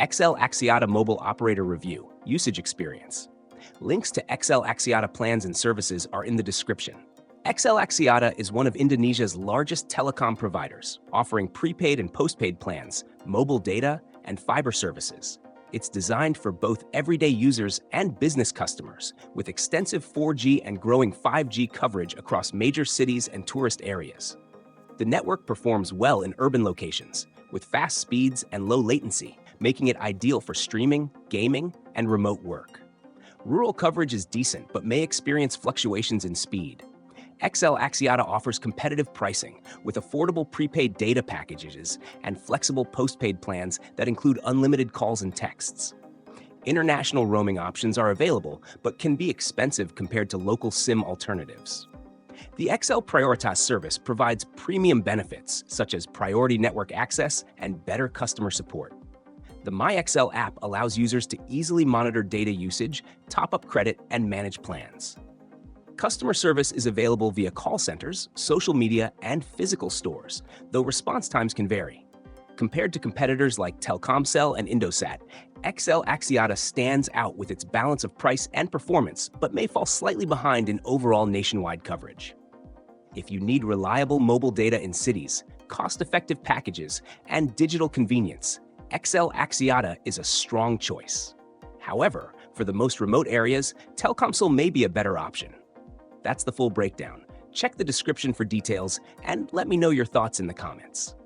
XL Axiata Mobile Operator Review, Usage Experience. Links to XL Axiata plans and services are in the description. XL Axiata is one of Indonesia's largest telecom providers, offering prepaid and postpaid plans, mobile data, and fiber services. It's designed for both everyday users and business customers, with extensive 4G and growing 5G coverage across major cities and tourist areas. The network performs well in urban locations, with fast speeds and low latency, making it ideal for streaming, gaming, and remote work. Rural coverage is decent but may experience fluctuations in speed. XL Axiata offers competitive pricing with affordable prepaid data packages and flexible postpaid plans that include unlimited calls and texts. International roaming options are available but can be expensive compared to local SIM alternatives. The XL Prioritas service provides premium benefits such as priority network access and better customer support. The MyXL app allows users to easily monitor data usage, top up credit, and manage plans. Customer service is available via call centers, social media, and physical stores, though response times can vary. Compared to competitors like Telkomsel and Indosat, XL Axiata stands out with its balance of price and performance, but may fall slightly behind in overall nationwide coverage. If you need reliable mobile data in cities, cost-effective packages, and digital convenience, XL Axiata is a strong choice. However, for the most remote areas, Telkomsel may be a better option. That's the full breakdown. Check the description for details and let me know your thoughts in the comments.